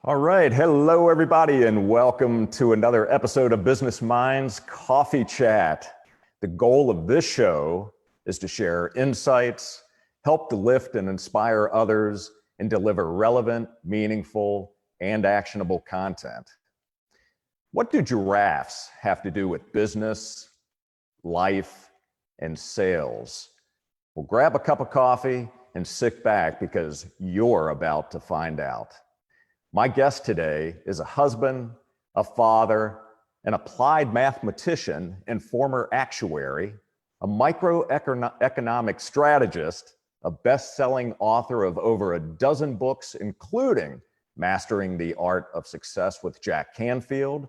All right. Hello, everybody, and welcome to another episode of Business Minds Coffee Chat. The goal of this show is to share insights, help to lift and inspire others, and deliver relevant, meaningful, and actionable content. What do giraffes have to do with business, life, and sales? Well, grab a cup of coffee and sit back because you're about to find out. My guest today is a husband, a father, an applied mathematician and former actuary, a microeconomic strategist, a best-selling author of over a dozen books, including Mastering the Art of Success with Jack Canfield.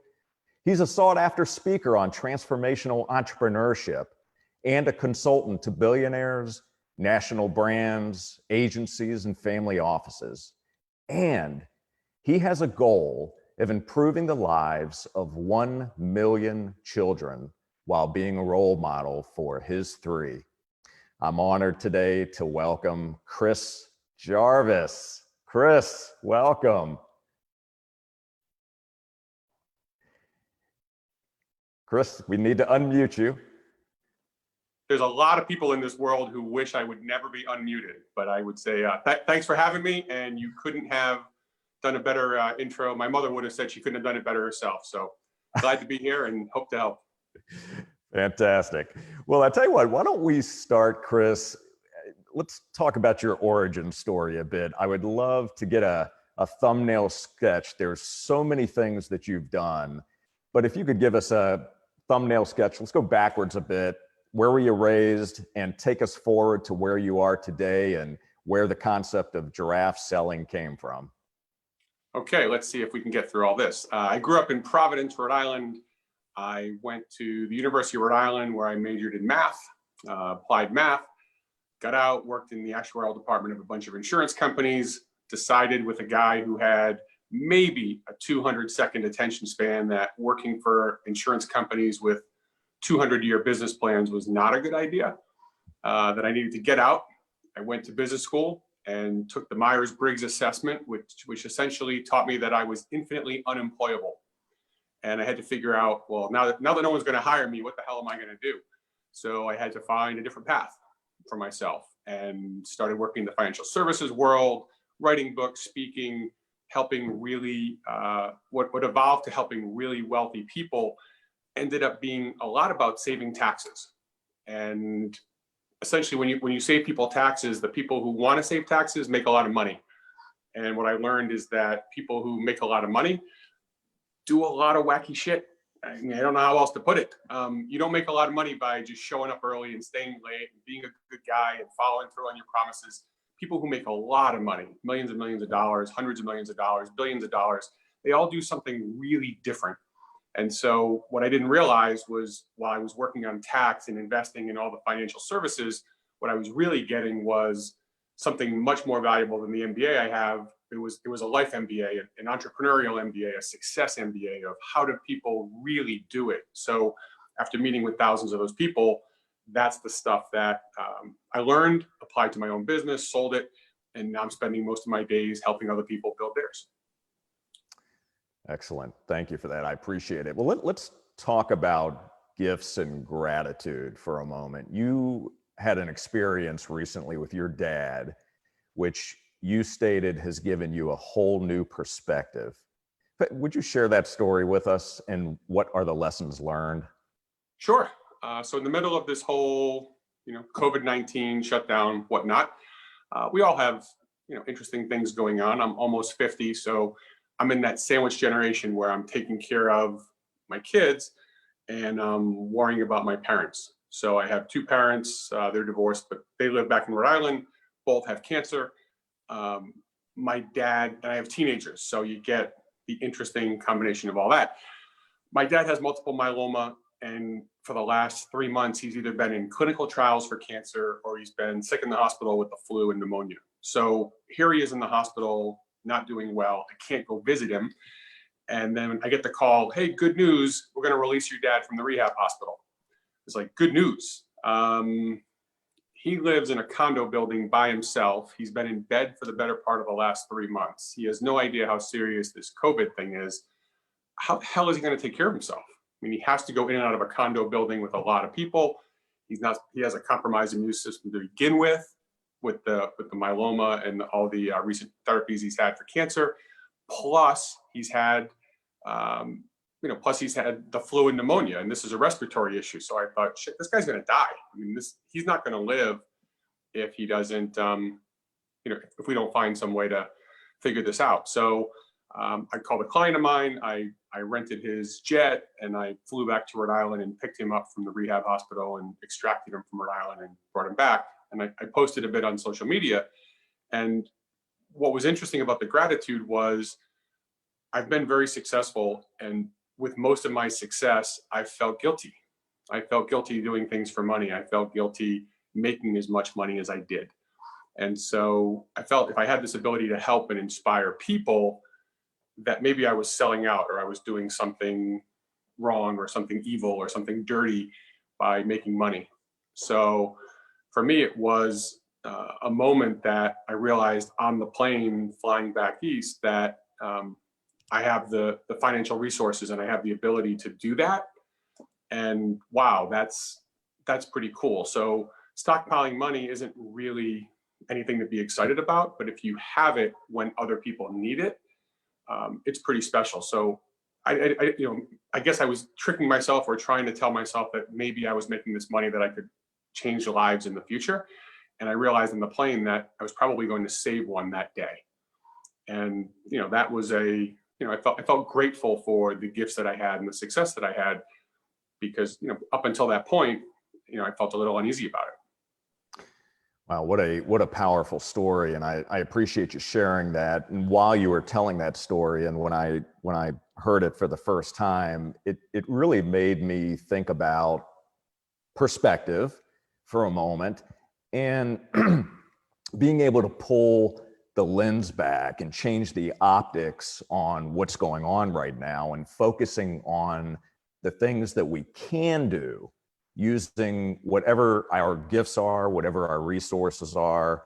He's a sought-after speaker on transformational entrepreneurship and a consultant to billionaires, national brands, agencies, and family offices. And he has a goal of improving the lives of 1 million children while being a role model for his 3. I'm honored today to welcome Chris Jarvis. Chris, welcome. Chris, we need to unmute you. There's a lot of people in this world who wish I would never be unmuted, but I would say thanks for having me, and you couldn't have done a better intro. My mother would have said she couldn't have done it better herself. So glad to be here and hope to help. Fantastic. Well, I tell you what, why don't we start, Chris? Let's talk about your origin story a bit. I would love to get a thumbnail sketch. There's so many things that you've done, but if you could give us a thumbnail sketch, let's go backwards a bit. Where were you raised, and take us forward to where you are today and where the concept of giraffe selling came from. Okay, let's see if we can get through all this. I grew up in Providence, Rhode Island. I went to the University of Rhode Island where I majored in math, applied math, got out, worked in the actuarial department of a bunch of insurance companies, decided with a guy who had maybe a 200-second attention span that working for insurance companies with 200-year business plans was not a good idea, that I needed to get out. I went to business school and took the Myers-Briggs assessment, which essentially taught me that I was infinitely unemployable. And I had to figure out, well, now that no one's going to hire me, what the hell am I going to do? So I had to find a different path for myself and started working in the financial services world, writing books, speaking, helping really, what evolved to helping really wealthy people ended up being a lot about saving taxes. And essentially, when you save people taxes, the people who want to save taxes make a lot of money. And what I learned is that people who make a lot of money do a lot of wacky shit. I don't know how else to put it. You don't make a lot of money by just showing up early and staying late and being a good guy and following through on your promises. People who make a lot of money, millions and millions of dollars, hundreds of millions of dollars, billions of dollars, they all do something really different. And so what I didn't realize was while I was working on tax and investing in all the financial services, what I was really getting was something much more valuable than the MBA I have. It was a life MBA, an entrepreneurial MBA, a success MBA of how do people really do it. So after meeting with thousands of those people, that's the stuff that I learned, applied to my own business, sold it, and now I'm spending most of my days helping other people build theirs. Excellent. Thank you for that. I appreciate it. Well, let's talk about gifts and gratitude for a moment. You had an experience recently with your dad, which you stated has given you a whole new perspective. But would you share that story with us, and what are the lessons learned? Sure. So in the middle of this whole, COVID-19 shutdown, whatnot, we all have, interesting things going on. I'm almost 50, so I'm in that sandwich generation where I'm taking care of my kids and worrying about my parents. So I have 2 parents, they're divorced, but they live back in Rhode Island, both have cancer. My dad, and I have teenagers, so you get the interesting combination of all that. My dad has multiple myeloma, and for the last 3 months, he's either been in clinical trials for cancer or he's been sick in the hospital with the flu and pneumonia. So here he is in the hospital, not doing well. I can't go visit him. And then I get the call, hey, good news, we're going to release your dad from the rehab hospital. It's like, good news. He lives in a condo building by himself. He's been in bed for the better part of the last 3 months. He has no idea how serious this COVID thing is. How the hell is he going to take care of himself? I mean, he has to go in and out of a condo building with a lot of people. He has a compromised immune system to begin with the myeloma and all the recent therapies he's had for cancer. Plus he's had, he's had the flu and pneumonia, and this is a respiratory issue. So I thought, shit, this guy's going to die. I mean, he's not going to live if he doesn't, if we don't find some way to figure this out. So I called a client of mine. I rented his jet and I flew back to Rhode Island and picked him up from the rehab hospital and extracted him from Rhode Island and brought him back. And I posted a bit on social media. And what was interesting about the gratitude was I've been very successful, and with most of my success, I felt guilty. I felt guilty doing things for money. I felt guilty making as much money as I did. And so I felt if I had this ability to help and inspire people, that maybe I was selling out or I was doing something wrong or something evil or something dirty by making money. So for me, it was a moment that I realized on the plane flying back east that I have the financial resources and I have the ability to do that. And wow, that's pretty cool. So stockpiling money isn't really anything to be excited about, but if you have it when other people need it, it's pretty special. So I guess I was tricking myself or trying to tell myself that maybe I was making this money that I could change lives in the future. And I realized in the plane that I was probably going to save one that day. And, that was I felt grateful for the gifts that I had and the success that I had because, up until that point, I felt a little uneasy about it. Wow, what a powerful story, and I appreciate you sharing that. And while you were telling that story, and when I heard it for the first time, it really made me think about perspective for a moment, and being able to pull the lens back and change the optics on what's going on right now, and focusing on the things that we can do using whatever our gifts are, whatever our resources are,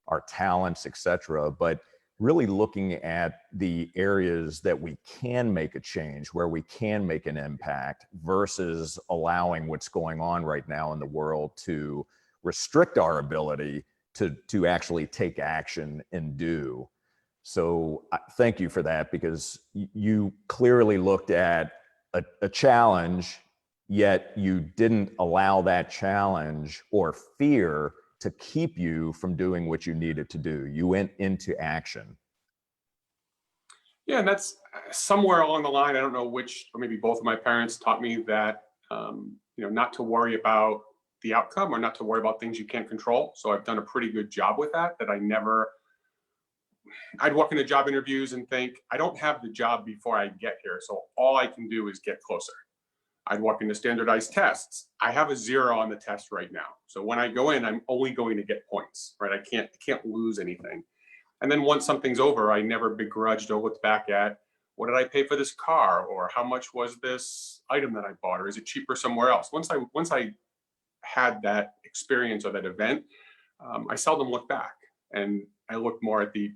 our talents, etc. But really looking at the areas that we can make a change, where we can make an impact, versus allowing what's going on right now in the world to restrict our ability to actually take action and do. So thank you for that, because you clearly looked at a challenge, yet you didn't allow that challenge or fear to keep you from doing what you needed to do. You went into action. Yeah, and that's somewhere along the line, I don't know which, or maybe both of my parents taught me that, not to worry about the outcome or not to worry about things you can't control. So I've done a pretty good job with that I'd walk into job interviews and think, I don't have the job before I get here. So all I can do is get closer. I'd walk into standardized tests. I have a 0 on the test right now. So when I go in, I'm only going to get points, right? I can't lose anything. And then once something's over, I never begrudged or looked back at, what did I pay for this car? Or how much was this item that I bought? Or is it cheaper somewhere else? Once I had that experience or that event, I seldom look back. And I look more at the,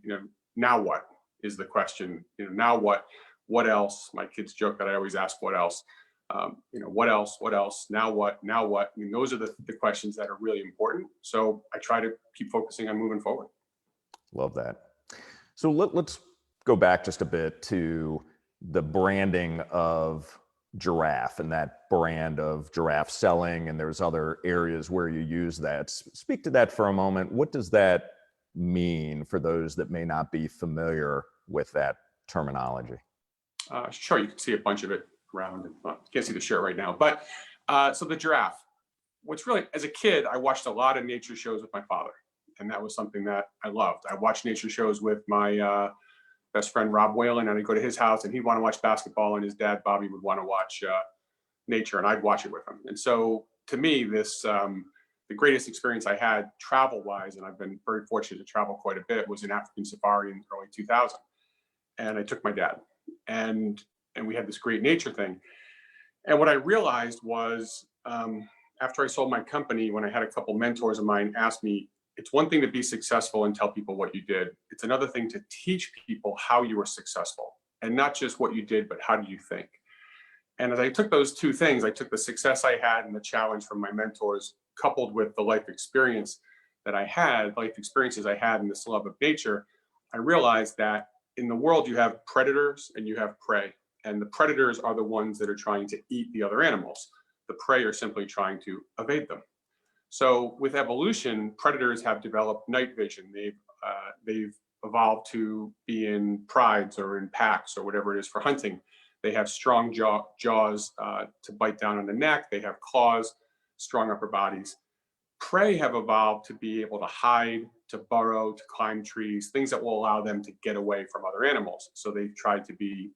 now what is the question? Now what else? My kids joke that I always ask what else. What else, now what? I mean, those are the questions that are really important. So I try to keep focusing on moving forward. Love that. So let's go back just a bit to the branding of Giraffe and that brand of Giraffe selling, and there's other areas where you use that. Speak to that for a moment. What does that mean for those that may not be familiar with that terminology? Sure, you can see a bunch of it around. You can't see the shirt right now, but so the giraffe. What's really, as a kid, I watched a lot of nature shows with my father, and that was something that I loved. I watched nature shows with my best friend Rob Whalen, and I'd go to his house, and he'd want to watch basketball, and his dad Bobby would want to watch nature, and I'd watch it with him. And so, to me, this the greatest experience I had travel-wise, and I've been very fortunate to travel quite a bit, was an African safari in the early 2000s, and I took my dad, and we had this great nature thing. And what I realized was, after I sold my company, when I had a couple mentors of mine ask me, it's one thing to be successful and tell people what you did. It's another thing to teach people how you were successful, and not just what you did, but how do you think? And as I took those two things, I took the success I had and the challenge from my mentors, coupled with the life experiences I had and this love of nature. I realized that in the world, you have predators and you have prey. And the predators are the ones that are trying to eat the other animals. The prey are simply trying to evade them. So with evolution, predators have developed night vision. They've evolved to be in prides or in packs or whatever it is for hunting. They have strong jaws to bite down on the neck. They have claws, strong upper bodies. Prey have evolved to be able to hide, to burrow, to climb trees, things that will allow them to get away from other animals. So they've tried to be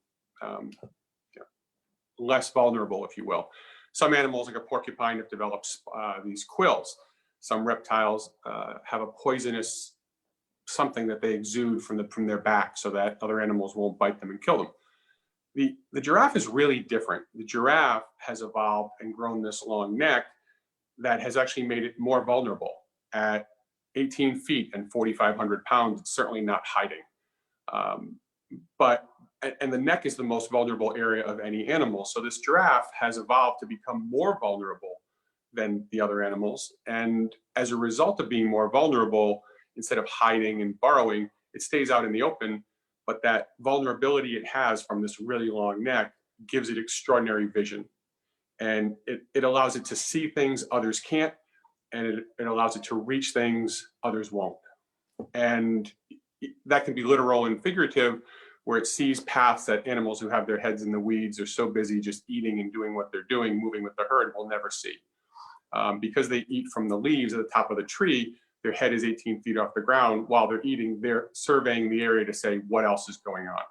less vulnerable, if you will. Some animals, like a porcupine, have developed these quills. Some reptiles have a poisonous something that they exude from their back so that other animals won't bite them and kill them. The giraffe is really different. The giraffe has evolved and grown this long neck that has actually made it more vulnerable. At 18 feet and 4,500 pounds, it's certainly not hiding. And the neck is the most vulnerable area of any animal. So this giraffe has evolved to become more vulnerable than the other animals. And as a result of being more vulnerable, instead of hiding and burrowing, it stays out in the open. But that vulnerability it has from this really long neck gives it extraordinary vision. And it allows it to see things others can't, and it allows it to reach things others won't. And that can be literal and figurative, where it sees paths that animals who have their heads in the weeds are so busy just eating and doing what they're doing, moving with the herd, will never see. Because they eat from the leaves at the top of the tree, their head is 18 feet off the ground. While they're eating, they're surveying the area to say what else is going on.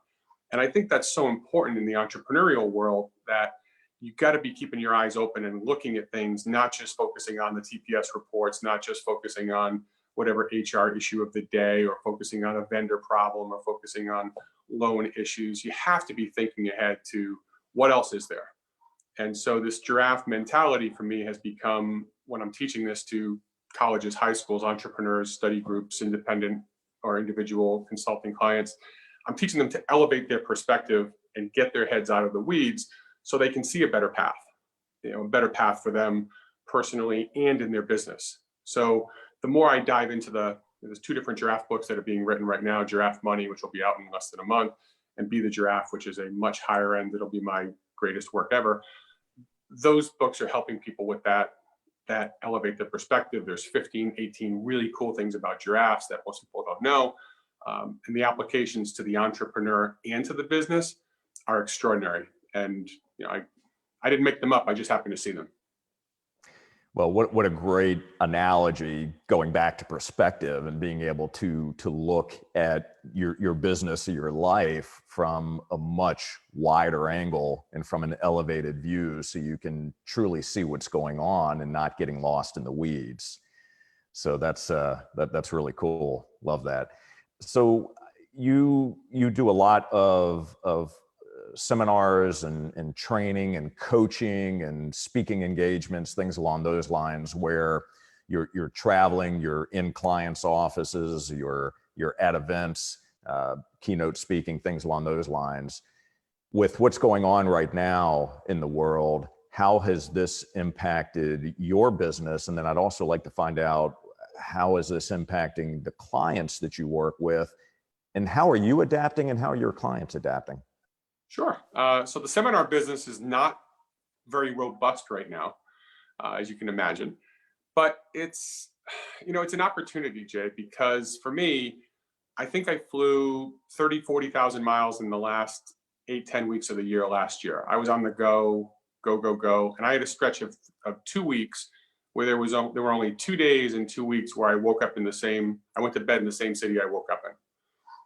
And I think that's so important in the entrepreneurial world, that you've got to be keeping your eyes open and looking at things, not just focusing on the TPS reports, not just focusing on whatever HR issue of the day, or focusing on a vendor problem, or focusing on loan issues. You have to be thinking ahead to what else is there. And so this giraffe mentality for me has become, when I'm teaching this to colleges, high schools, entrepreneurs, study groups, independent or individual consulting clients, I'm teaching them to elevate their perspective and get their heads out of the weeds so they can see a better path, a better path for them personally and in their business. So the more I dive into there's two different giraffe books that are being written right now: Giraffe Money, which will be out in less than a month, and Be the Giraffe, which is a much higher end. It'll be my greatest work ever. Those books are helping people with that elevate their perspective. There's 15, 18 really cool things about giraffes that most people don't know. And the applications to the entrepreneur and to the business are extraordinary. And I didn't make them up. I just happened to see them. Well, what a great analogy, going back to perspective and being able to look at your business or your life from a much wider angle and from an elevated view, so you can truly see what's going on and not getting lost in the weeds. So that's really cool. Love that. So you do a lot of seminars and training and coaching and speaking engagements, things along those lines, where you're traveling, you're in clients' offices, you're at events, keynote speaking, things along those lines. With what's going on right now in the world, how has this impacted your business? And then I'd also like to find out, how is this impacting the clients that you work with, and how are you adapting and how are your clients adapting? Sure. So the seminar business is not very robust right now, as you can imagine, but it's an opportunity, Jay, because for me, I think I flew 30, 40,000 miles in the last 8-10 weeks of the year last year. I was on the go, and I had a stretch of 2 weeks where there were only 2 days and 2 weeks where I went to bed in the same city I woke up in.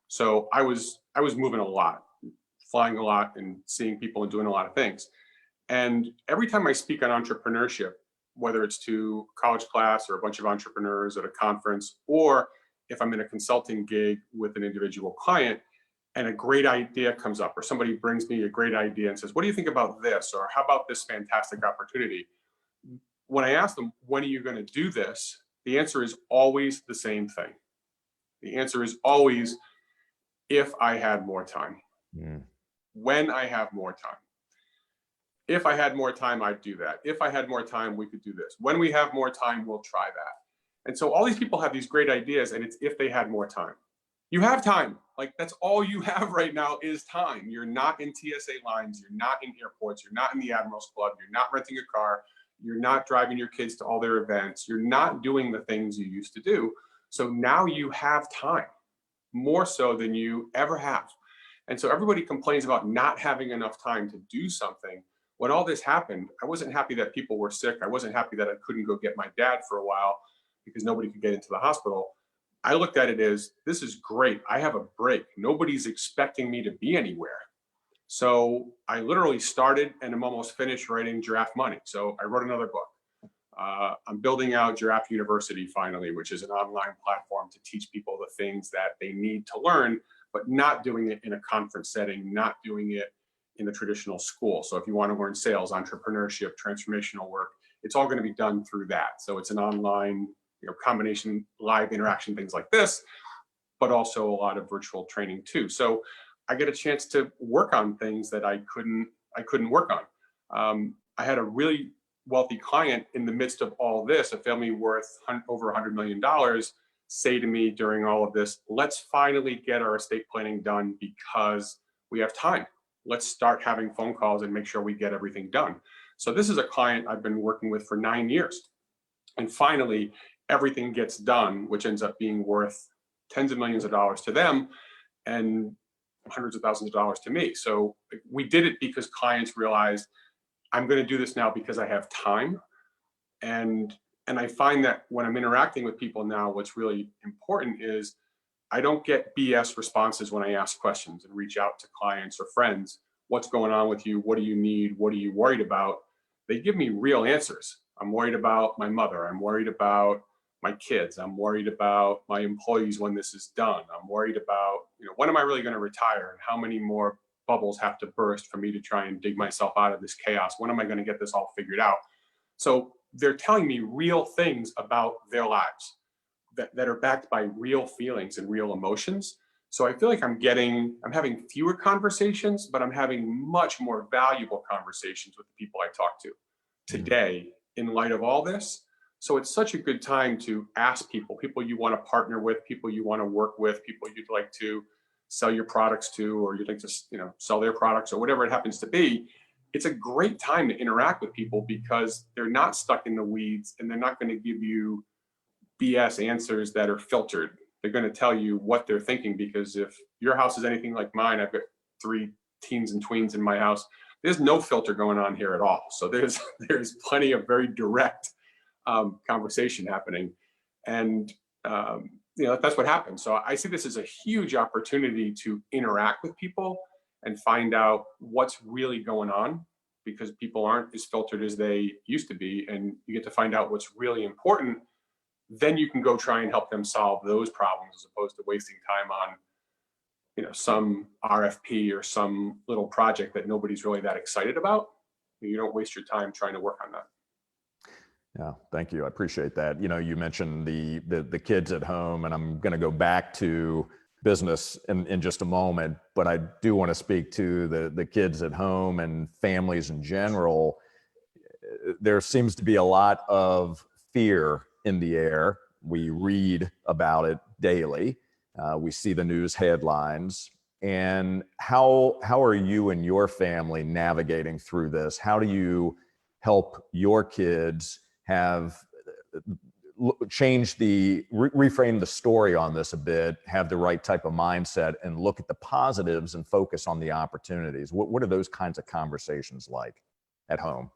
So I was moving a lot, flying a lot, and seeing people and doing a lot of things. And every time I speak on entrepreneurship, whether it's to a college class or a bunch of entrepreneurs at a conference, or if I'm in a consulting gig with an individual client and a great idea comes up, or somebody brings me a great idea and says, what do you think about this? Or how about this fantastic opportunity? when I ask them, when are you going to do this? The answer is always the same thing. The answer is always, if I had more time. Mm. When I have more time. If I had more time, I'd do that. If I had more time, we could do this. When we have more time, we'll try that. And so all these people have these great ideas, and it's if they had more time. You have time. Like, that's all you have right now is time. You're not in TSA lines. You're not in airports. You're not in the Admirals Club. You're not renting a car. You're not driving your kids to all their events. You're not doing the things you used to do. So now you have time, more so than you ever have. And so everybody complains about not having enough time to do something. When all this happened, I wasn't happy that people were sick. I wasn't happy that I couldn't go get my dad for a while because nobody could get into the hospital. I looked at it as, this is great. I have a break. Nobody's expecting me to be anywhere. So I literally started and I'm almost finished writing Giraffe Money. So I wrote another book. I'm building out Giraffe University finally, which is an online platform to teach people the things that they need to learn, but not doing it in a conference setting, not doing it in the traditional school. So if you want to learn sales, entrepreneurship, transformational work, it's all going to be done through that. So it's an online, combination, live interaction, things like this, but also a lot of virtual training too. So I get a chance to work on things that I couldn't work on. I had a really wealthy client in the midst of all this, a family worth over $100 million, say to me during all of this, let's finally get our estate planning done because we have time. Let's start having phone calls and make sure we get everything done. So this is a client I've been working with for 9 years. And finally, everything gets done, which ends up being worth tens of millions of dollars to them and hundreds of thousands of dollars to me. So we did it because clients realized, I'm going to do this now because I have time. And I find that when I'm interacting with people now, what's really important is I don't get BS responses when I ask questions and reach out to clients or friends. What's going on with you? What do you need? What are you worried about? They give me real answers. I'm worried about my mother. I'm worried about my kids. I'm worried about my employees when this is done. I'm worried about, when am I really going to retire and how many more bubbles have to burst for me to try and dig myself out of this chaos? When am I going to get this all figured out? So they're telling me real things about their lives that are backed by real feelings and real emotions. So I feel like I'm having fewer conversations, but I'm having much more valuable conversations with the people I talk to today in light of all this. So it's such a good time to ask people you want to partner with, people you want to work with, people you'd like to sell your products to, or you'd like to, sell their products or whatever it happens to be. It's a great time to interact with people because they're not stuck in the weeds and they're not going to give you BS answers that are filtered. They're going to tell you what they're thinking, because if your house is anything like mine, I've got 3 teens and tweens in my house. There's no filter going on here at all. So there's plenty of very direct conversation happening. And, that's what happens. So I see this as a huge opportunity to interact with people and find out what's really going on, because people aren't as filtered as they used to be. And you get to find out what's really important. Then you can go try and help them solve those problems as opposed to wasting time on, some RFP or some little project that nobody's really that excited about. You don't waste your time trying to work on that. Yeah, thank you. I appreciate that. You mentioned the kids at home, and I'm going to go back to business in just a moment, but I do want to speak to the kids at home and families in general. There seems to be a lot of fear in the air. We read about it daily. We see the news headlines. And how are you and your family navigating through this? How do you help your kids have reframe the story on this a bit, have the right type of mindset, and look at the positives and focus on the opportunities? What are those kinds of conversations like at home?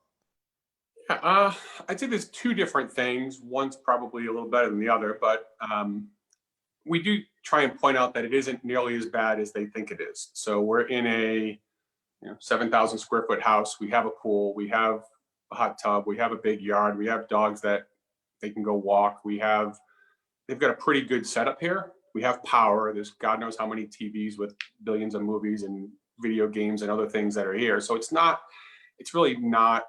I'd say there's 2 different things. One's probably a little better than the other, but we do try and point out that it isn't nearly as bad as they think it is. So we're in a 7,000 square foot house. We have a pool. We have a hot tub. We have a big yard. We have dogs that they can go walk. They've got a pretty good setup here. We have power. There's God knows how many TVs with billions of movies and video games and other things that are here. So it's really not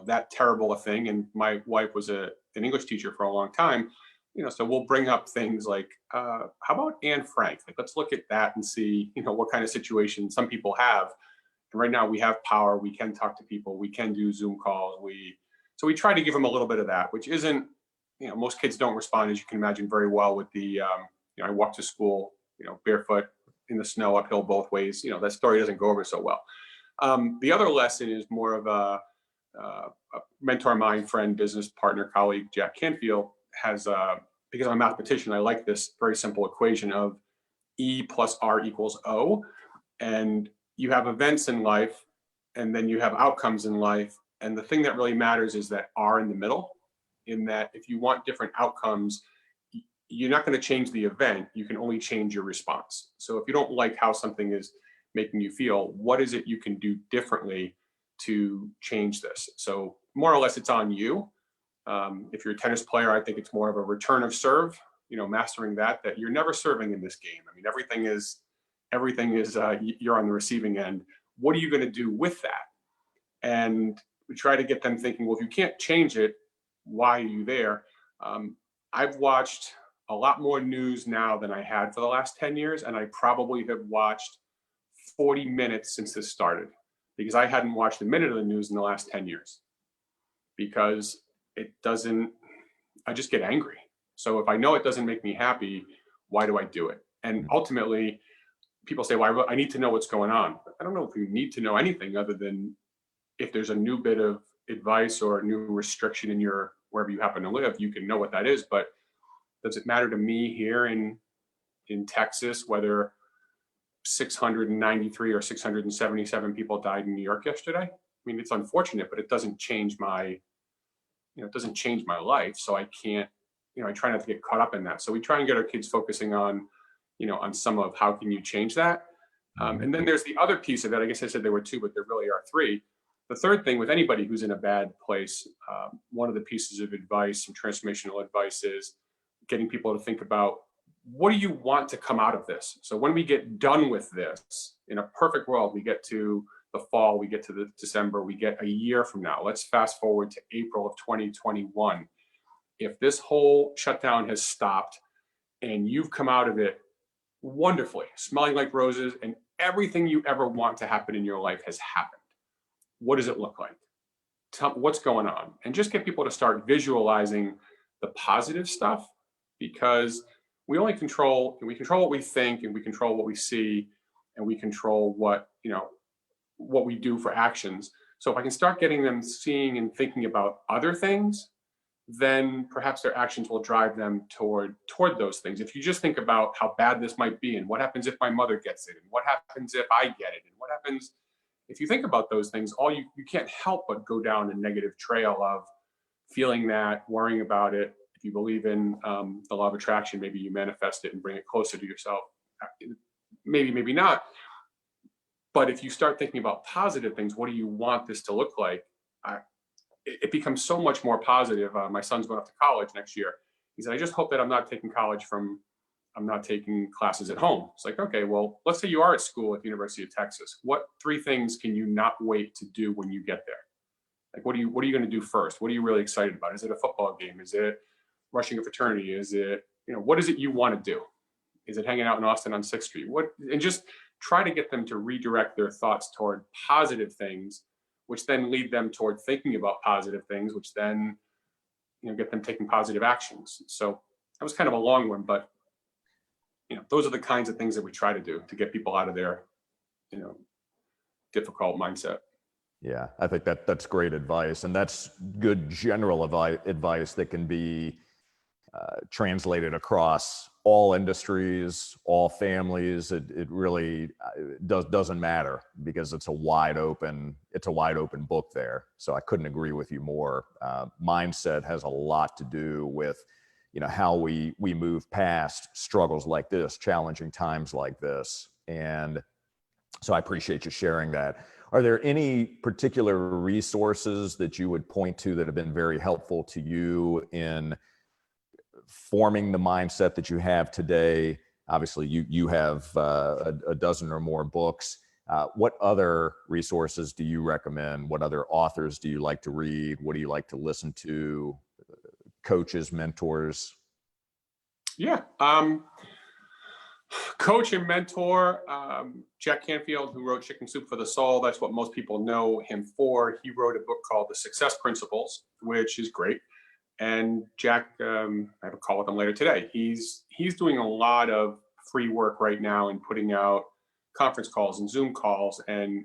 that terrible a thing. And my wife was an English teacher for a long time, so we'll bring up things like, how about Anne Frank? Like, let's look at that and see, what kind of situation some people have. And right now we have power. We can talk to people. We can do Zoom calls. So we try to give them a little bit of that, which isn't, most kids don't respond, as you can imagine, very well with the, I walk to school, barefoot in the snow, uphill both ways. That story doesn't go over so well. The other lesson is more of a mentor of mine, friend, business partner, colleague, Jack Canfield, has, because I'm a mathematician, I like this very simple equation of E plus R equals O. And you have events in life, and then you have outcomes in life. And the thing that really matters is that R in the middle, in that if you want different outcomes, you're not going to change the event. You can only change your response. So if you don't like how something is making you feel, what is it you can do differently to change this? So more or less, it's on you. If you're a tennis player, I think it's more of a return of serve, mastering that you're never serving in this game. I mean, everything is you're on the receiving end. What are you going to do with that? And we try to get them thinking, well, if you can't change it, why are you there? I've watched a lot more news now than I had for the last 10 years. And I probably have watched 40 minutes since this started, because I hadn't watched a minute of the news in the last 10 years, because I just get angry. So if I know it doesn't make me happy, why do I do it? And ultimately, people say, well, I need to know what's going on. I don't know if you need to know anything other than if there's a new bit of advice or a new restriction in wherever you happen to live, you can know what that is. But does it matter to me here in Texas, whether 693 or 677 people died in New York yesterday? I mean, it's unfortunate, but it doesn't change my life. So I can't, I try not to get caught up in that. So we try and get our kids focusing on, on some of how can you change that. And then there's the other piece of it. I guess I said there were two, but there really are three. The third thing with anybody who's in a bad place, one of the pieces of advice, some transformational advice, is getting people to think about, what do you want to come out of this? So when we get done with this, in a perfect world, we get to the fall, we get to the December, we get a year from now. Let's fast forward to April of 2021. If this whole shutdown has stopped and you've come out of it wonderfully, smelling like roses, and everything you ever want to happen in your life has happened, what does it look like? What's going on? And just get people to start visualizing the positive stuff, because we control what we think, and we control what we see, and we control what we do for actions. So if I can start getting them seeing and thinking about other things, then perhaps their actions will drive them toward those things. If you just think about how bad this might be, and what happens if my mother gets it, and what happens if I get it, and what happens if you think about those things, you can't help but go down a negative trail of feeling that, worrying about it. If you believe in the law of attraction, maybe you manifest it and bring it closer to yourself. Maybe not. But if you start thinking about positive things, what do you want this to look like? It becomes so much more positive. My son's going off to college next year. He said, I just hope that I'm not taking classes at home. It's like, okay, well, let's say you are at school at the University of Texas. What 3 things can you not wait to do when you get there? Like, what are you going to do first? What are you really excited about? Is it a football game? Is it rushing a fraternity? Is it, what is it you want to do? Is it hanging out in Austin on 6th Street? And just try to get them to redirect their thoughts toward positive things, which then lead them toward thinking about positive things, which then, get them taking positive actions. So that was kind of a long one, but those are the kinds of things that we try to do to get people out of their, difficult mindset. Yeah, I think that's great advice, and that's good general advice that can be translated across all industries, all families. It really doesn't matter, because it's a wide open book there. So I couldn't agree with you more. Mindset has a lot to do with how we move past struggles like this, challenging times like this. And so I appreciate you sharing that. Are there any particular resources that you would point to that have been very helpful to you in forming the mindset that you have today? Obviously, you have a dozen or more books. What other resources do you recommend? What other authors do you like to read? What do you like to listen to? Coaches, mentors? Yeah. Coach and mentor, Jack Canfield, who wrote Chicken Soup for the Soul. That's what most people know him for. He wrote a book called The Success Principles, which is great. And Jack, I have a call with him later today. He's doing a lot of free work right now and putting out conference calls and Zoom calls. And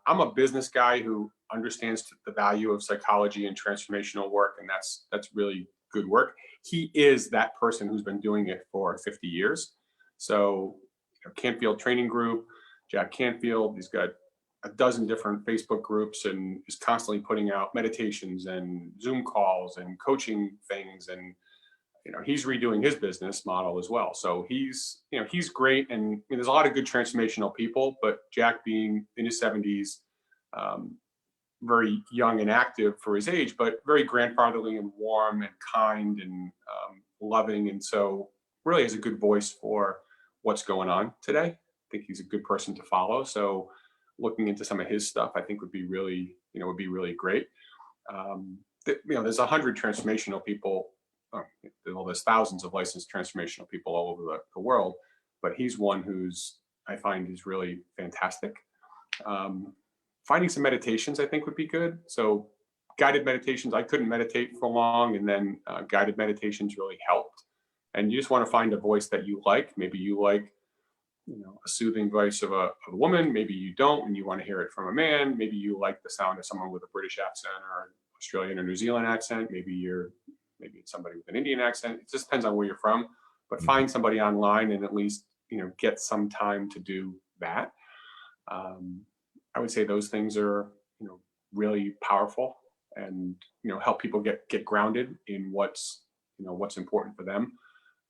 I'm a business guy who understands the value of psychology and transformational work. And that's really good work. He is that person who's been doing it for 50 years. So, Canfield Training Group, Jack Canfield, he's got a dozen different Facebook groups and is constantly putting out meditations and Zoom calls and coaching things. And, he's redoing his business model as well. So he's great. And there's a lot of good transformational people, but Jack being in his 70s, very young and active for his age, but very grandfatherly and warm and kind and loving. And so really has a good voice for what's going on today. I think he's a good person to follow. So looking into some of his stuff, I think would be really great. There's 100 transformational people. There's thousands of licensed transformational people all over the world, but he's one who's, I find, is really fantastic. Finding some meditations, I think, would be good. So guided meditations, I couldn't meditate for long, and then guided meditations really helped. And you just want to find a voice that you like. Maybe you like, a soothing voice of a woman. Maybe you don't, and you want to hear it from a man. Maybe you like the sound of someone with a British accent or an Australian or New Zealand accent. Maybe it's somebody with an Indian accent. It just depends on where you're from. But find somebody online and at least, get some time to do that. I would say those things are, really powerful and, help people get grounded in what's important for them.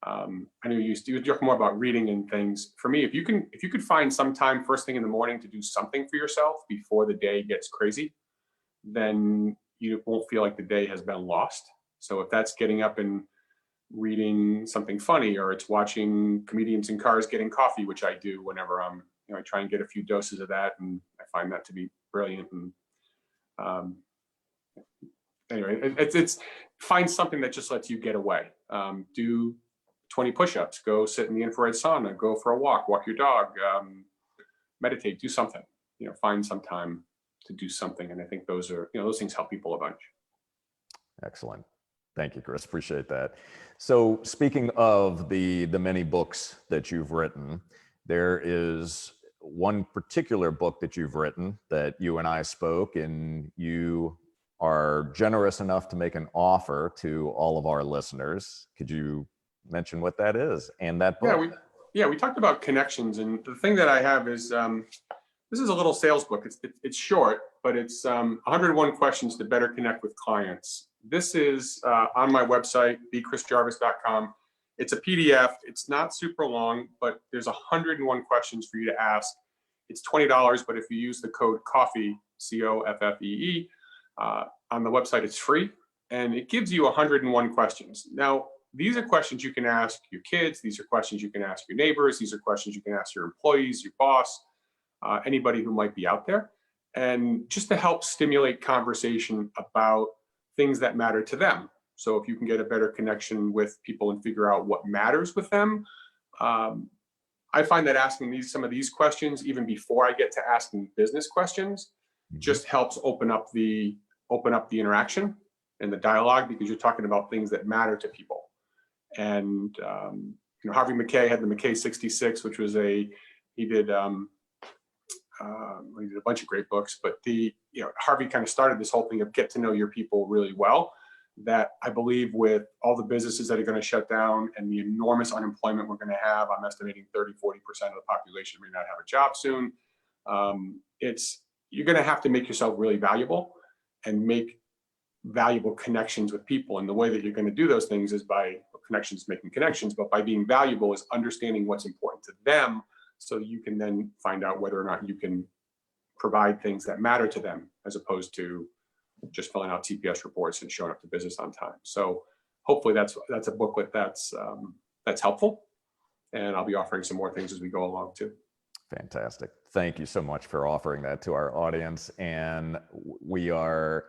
I know you talk more about reading and things. For me, if you could find some time first thing in the morning to do something for yourself before the day gets crazy, then you won't feel like the day has been lost. So if that's getting up and reading something funny, or it's watching comedians in cars getting coffee, which I do whenever I'm, I try and get a few doses of that, and I find that to be brilliant. And anyway, it's find something that just lets you get away. Do 20 push-ups, go sit in the infrared sauna, go for a walk your dog, meditate, do something, find some time to do something. And I think those things help people a bunch. Excellent. Thank you, Chris. Appreciate that. So speaking of the many books that you've written, there is one particular book that you've written that you and I spoke, and you are generous enough to make an offer to all of our listeners. Could you mention what that is and that book? We talked about connections, and the thing that I have is this is a little sales book. It's short, but it's 101 questions to better connect with clients. This is on my website, bechrisjarvis.com. It's a PDF. It's not super long, but there's 101 questions for you to ask. It's $20, but if you use the code COFFEE, COFFEE, on the website, it's free, and it gives you 101 questions. Now, these are questions you can ask your kids. These are questions you can ask your neighbors. These are questions you can ask your employees, your boss, anybody who might be out there, and just to help stimulate conversation about things that matter to them. So if you can get a better connection with people and figure out what matters with them, I find that asking some of these questions, even before I get to asking business questions, just helps open up the interaction and the dialogue, because you're talking about things that matter to people. And Harvey Mackay had the Mackay 66, which was he did a bunch of great books, but Harvey kind of started this whole thing of get to know your people really well. That I believe with all the businesses that are going to shut down and the enormous unemployment we're going to have, I'm estimating 30-40% of the population may not have a job soon. You're going to have to make yourself really valuable and make valuable connections with people. And the way that you're going to do those things is by making connections, but by being valuable is understanding what's important to them, so you can then find out whether or not you can provide things that matter to them, as opposed to just filling out TPS reports and showing up to business on time. So hopefully that's a booklet that's helpful, and I'll be offering some more things as we go along too. Fantastic. Thank you so much for offering that to our audience. And we are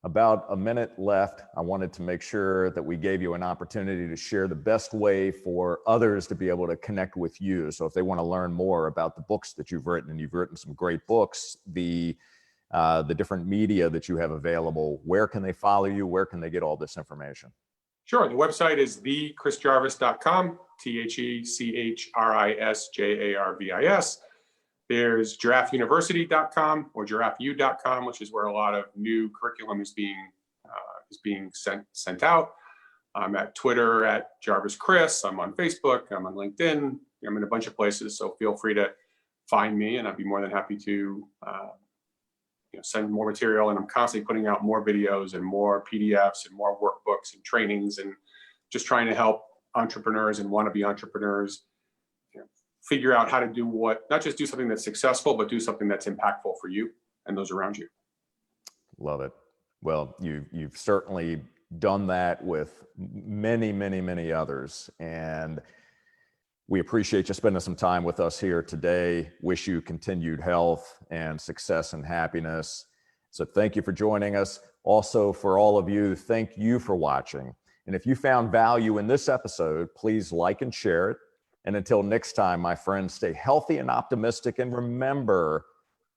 about a minute left. I wanted to make sure that we gave you an opportunity to share the best way for others to be able to connect with you. So if they want to learn more about the books that you've written, and you've written some great books, the different media that you have available, where can they follow you? Where can they get all this information? Sure. The website is thechrisjarvis.com, TheChrisJarvis. There's giraffeuniversity.com or giraffeu.com, which is where a lot of new curriculum is being sent out. I'm at Twitter at Jarvis Chris. I'm on Facebook. I'm on LinkedIn. I'm in a bunch of places, so feel free to find me, and I'd be more than happy to send more material. And I'm constantly putting out more videos and more PDFs and more workbooks and trainings, and just trying to help entrepreneurs and wannabe entrepreneurs figure out how to do not just do something that's successful, but do something that's impactful for you and those around you. Love it. Well, you've certainly done that with many, many, many others. And we appreciate you spending some time with us here today. Wish you continued health and success and happiness. So thank you for joining us. Also, for all of you, thank you for watching. And if you found value in this episode, please like and share it. And until next time, my friends, stay healthy and optimistic, and remember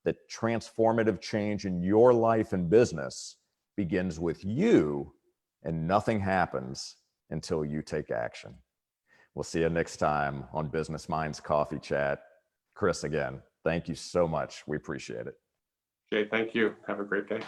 that transformative change in your life and business begins with you, and nothing happens until you take action. We'll see you next time on Business Minds Coffee Chat. Chris, again, thank you so much. We appreciate it. Okay, thank you. Have a great day.